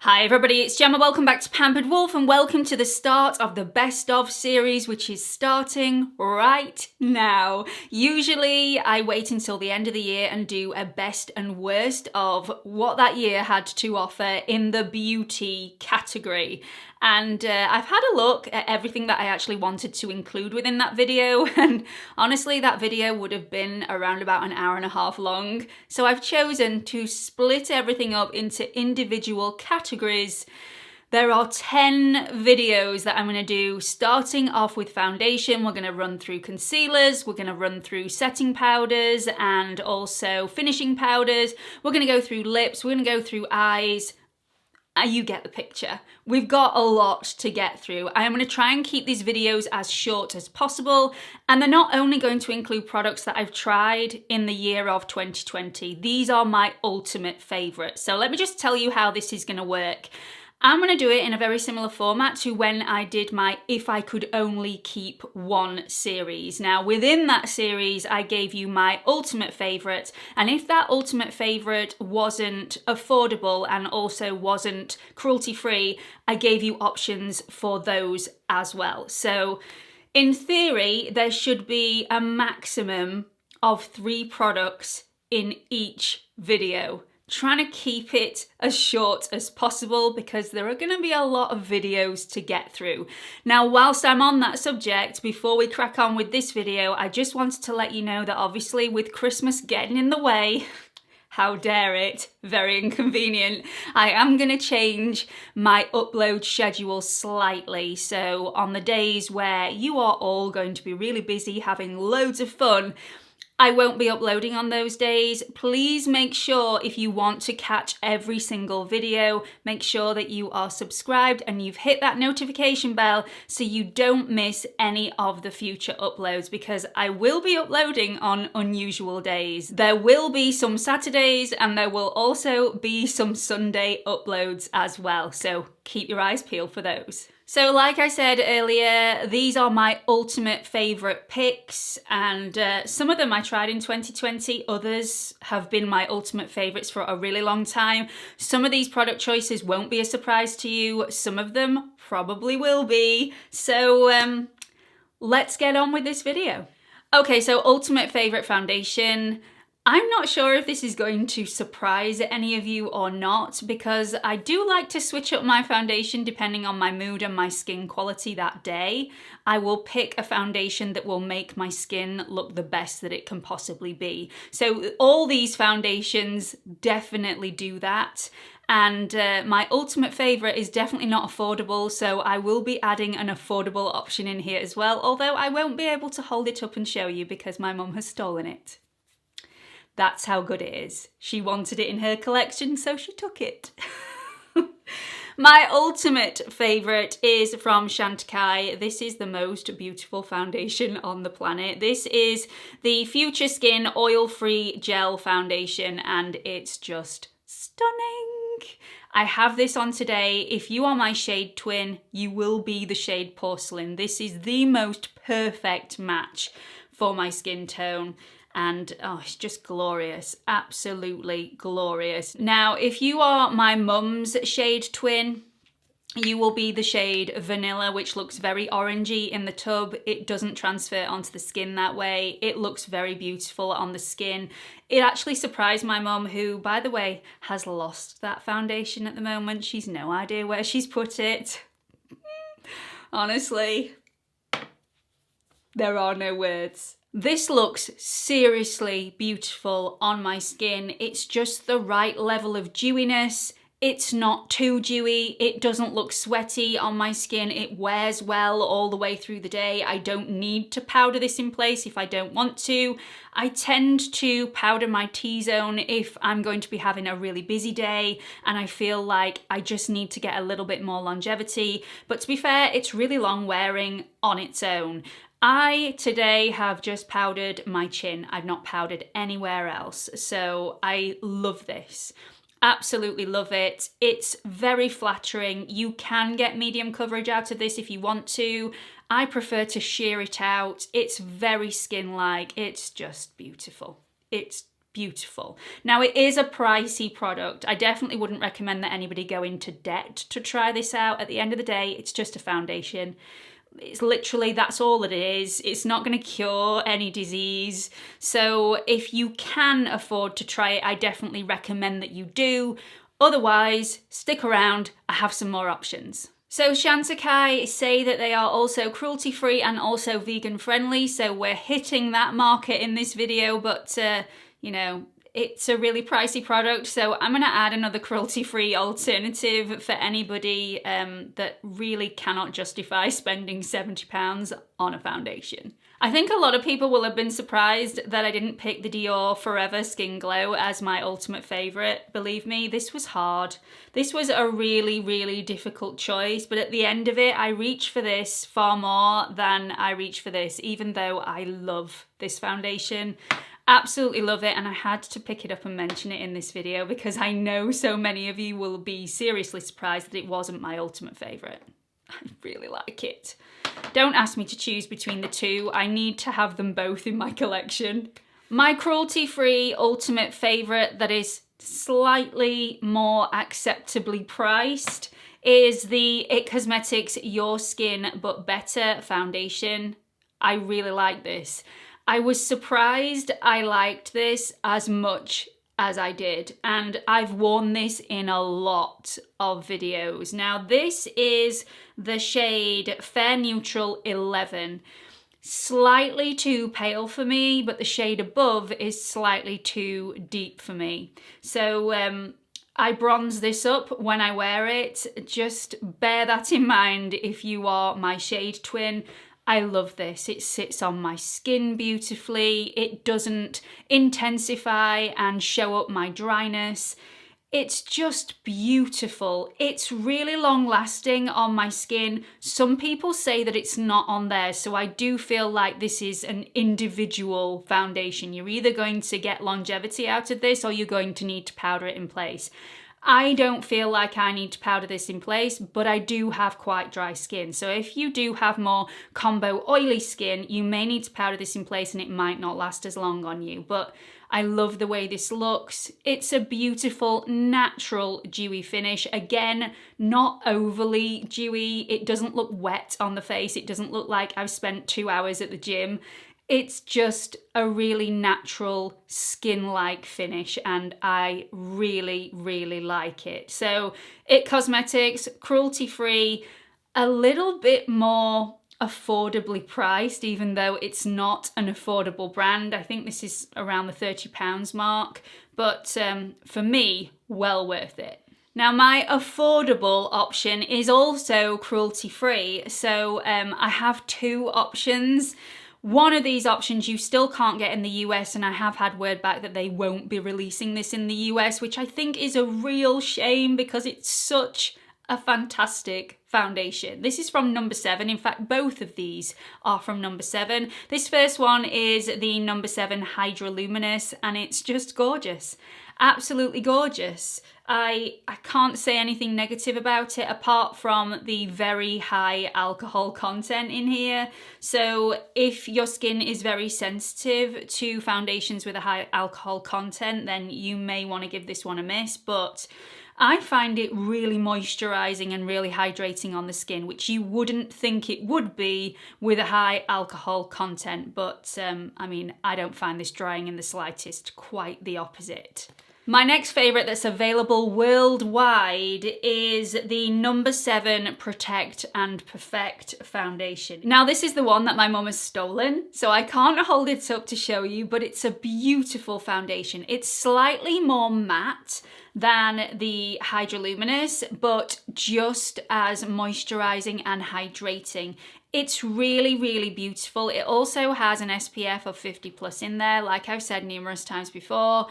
Hi everybody, it's Gemma. Welcome back to Pampered Wolf and welcome to the start of the Best Of series, which is starting right now. Usually I wait until the end of the year and do a best and worst of what that year had to offer in the beauty category. And I've had a look at everything that I actually wanted to include within that video, and honestly that video would have been around about an hour and a half long. So I've chosen to split everything up into individual categories. There are 10 videos that I'm going to do, starting off with foundation. We're going to run through concealers, we're going to run through setting powders and also finishing powders. We're going to go through lips, we're going to go through eyes. You get the picture. We've got a lot to get through. I am going to try and keep these videos as short as possible, and they're not only going to include products that I've tried in the year of 2020. These are my ultimate favourites. So let me just tell you how this is going to work. I'm going to do it in a very similar format to when I did my If I Could Only Keep One series. Now, within that series, I gave you my ultimate favourite, and if that ultimate favourite wasn't affordable and also wasn't cruelty-free, I gave you options for those as well. So, in theory, there should be a maximum of 3 products in each video. Trying to keep it as short as possible because there are going to be a lot of videos to get through. Now, whilst I'm on that subject, before we crack on with this video, I just wanted to let you know that obviously with Christmas getting in the way, how dare it, very inconvenient, I am going to change my upload schedule slightly. So on the days where you are all going to be really busy having loads of fun, I won't be uploading on those days. Please make sure if you want to catch every single video, make sure that you are subscribed and you've hit that notification bell so you don't miss any of the future uploads, because I will be uploading on unusual days. There will be some Saturdays and there will also be some Sunday uploads as well, so keep your eyes peeled for those. So like I said earlier, these are my ultimate favourite picks, and some of them I tried in 2020, others have been my ultimate favourites for a really long time. Some of these product choices won't be a surprise to you, some of them probably will be, so let's get on with this video. Okay, so ultimate favourite foundation. I'm not sure if this is going to surprise any of you or not, because I do like to switch up my foundation depending on my mood and my skin quality that day. I will pick a foundation that will make my skin look the best that it can possibly be. So all these foundations definitely do that. And my ultimate favourite is definitely not affordable, so I will be adding an affordable option in here as well, although I won't be able to hold it up and show you because my mum has stolen it. That's how good it is. She wanted it in her collection, so she took it. My ultimate favourite is from CHANTECAILLE. This is the most beautiful foundation on the planet. This is the Future Skin Oil-Free Gel Foundation, and it's just stunning. I have this on today. If you are my shade twin, you will be the shade Porcelain. This is the most perfect match for my skin tone. And oh, it's just glorious, absolutely glorious. Now, if you are my mum's shade twin, you will be the shade Vanilla, which looks very orangey in the tub. It doesn't transfer onto the skin that way. It looks very beautiful on the skin. It actually surprised my mum, who, by the way, has lost that foundation at the moment. She's no idea where she's put it. Honestly, there are no words. This looks seriously beautiful on my skin. It's just the right level of dewiness. It's not too dewy. It doesn't look sweaty on my skin. It wears well all the way through the day. I don't need to powder this in place if I don't want to. I tend to powder my T-zone if I'm going to be having a really busy day and I feel like I just need to get a little bit more longevity. But to be fair, it's really long wearing on its own. I today have just powdered my chin. I've not powdered anywhere else. So I love this. Absolutely love it. It's very flattering. You can get medium coverage out of this if you want to. I prefer to sheer it out. It's very skin-like. It's just beautiful. It's beautiful. Now, it is a pricey product. I definitely wouldn't recommend that anybody go into debt to try this out. At the end of the day, it's just a foundation. It's literally, that's all it is. It's not going to cure any disease. So if you can afford to try it, I definitely recommend that you do. Otherwise, stick around. I have some more options. So Chantecaille say that they are also cruelty-free and also vegan-friendly, so we're hitting that market in this video, but you know, it's a really pricey product, so I'm going to add another cruelty-free alternative for anybody that really cannot justify spending £70 on a foundation. I think a lot of people will have been surprised that I didn't pick the Dior Forever Skin Glow as my ultimate favourite. Believe me, this was hard. This was a really, really difficult choice, but at the end of it, I reach for this far more than I reach for this, even though I love this foundation. Absolutely love it, and I had to pick it up and mention it in this video because I know so many of you will be seriously surprised that it wasn't my ultimate favourite. I really like it. Don't ask me to choose between the two. I need to have them both in my collection. My cruelty-free ultimate favourite that is slightly more acceptably priced is the IT Cosmetics Your Skin But Better foundation. I really like this. I was surprised I liked this as much as I did, and I've worn this in a lot of videos. Now this is the shade Fair Neutral 11. Slightly too pale for me, but the shade above is slightly too deep for me. So I bronze this up when I wear it. Just bear that in mind if you are my shade twin. I love this. It sits on my skin beautifully. It doesn't intensify and show up my dryness. It's just beautiful. It's really long lasting on my skin. Some people say that it's not on theirs, so I do feel like this is an individual foundation. You're either going to get longevity out of this or you're going to need to powder it in place. I don't feel like I need to powder this in place, but I do have quite dry skin. So if you do have more combo oily skin, you may need to powder this in place and it might not last as long on you. But I love the way this looks. It's a beautiful, natural, dewy finish. Again, not overly dewy. It doesn't look wet on the face. It doesn't look like I've spent 2 hours at the gym. It's just a really natural skin-like finish and I really, really like it. So IT Cosmetics, cruelty-free, a little bit more affordably priced, even though it's not an affordable brand. I think this is around the £30 mark, but for me, well worth it. Now my affordable option is also cruelty-free, so I have two options. One of these options you still can't get in the US, and I have had word back that they won't be releasing this in the US, which I think is a real shame because it's such a fantastic foundation. This is from number 7. In fact, both of these are from number 7. This first one is the number 7 Hydroluminous, and it's just gorgeous. Absolutely gorgeous. I can't say anything negative about it apart from the very high alcohol content in here. So if your skin is very sensitive to foundations with a high alcohol content, then you may want to give this one a miss, but I find it really moisturizing and really hydrating on the skin, which you wouldn't think it would be with a high alcohol content. But I mean, I don't find this drying in the slightest, quite the opposite. My next favourite that's available worldwide is the number 7 Protect and Perfect foundation. Now this is the one that my mum has stolen, so I can't hold it up to show you, but it's a beautiful foundation. It's slightly more matte than the Hydroluminous, but just as moisturising and hydrating. It's really, really beautiful. It also has an SPF of 50+ in there, like I've said numerous times before.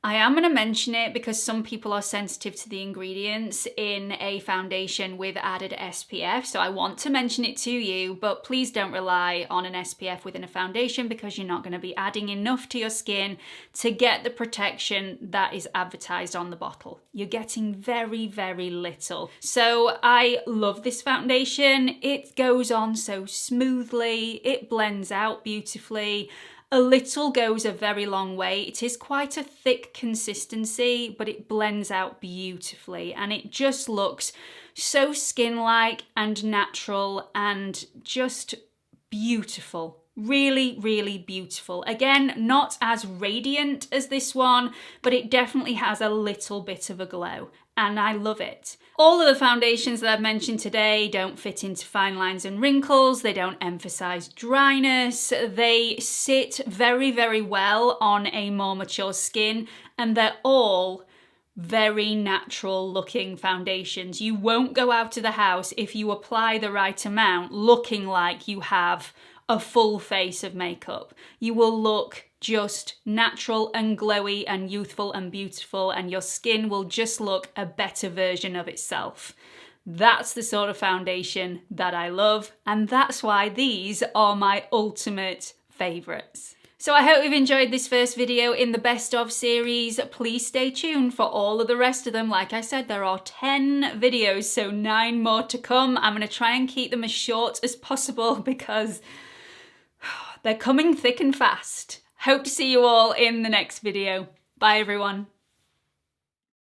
I am going to mention it because some people are sensitive to the ingredients in a foundation with added SPF, so I want to mention it to you, but please don't rely on an SPF within a foundation because you're not going to be adding enough to your skin to get the protection that is advertised on the bottle. You're getting very, very little. So I love this foundation. It goes on so smoothly, it blends out beautifully. A little goes a very long way. It is quite a thick consistency, but it blends out beautifully and it just looks so skin-like and natural and just beautiful. Really, really beautiful. Again, not as radiant as this one, but it definitely has a little bit of a glow and I love it. All of the foundations that I've mentioned today don't fit into fine lines and wrinkles. They don't emphasize dryness. They sit very, very well on a more mature skin and they're all very natural looking foundations. You won't go out of the house if you apply the right amount looking like you have a full face of makeup. You will look just natural and glowy and youthful and beautiful and your skin will just look a better version of itself. That's the sort of foundation that I love and that's why these are my ultimate favourites. So I hope you've enjoyed this first video in the best of series. Please stay tuned for all of the rest of them. Like I said, there are 10 videos, so 9 more to come. I'm going to try and keep them as short as possible because they're coming thick and fast. Hope to see you all in the next video. Bye everyone.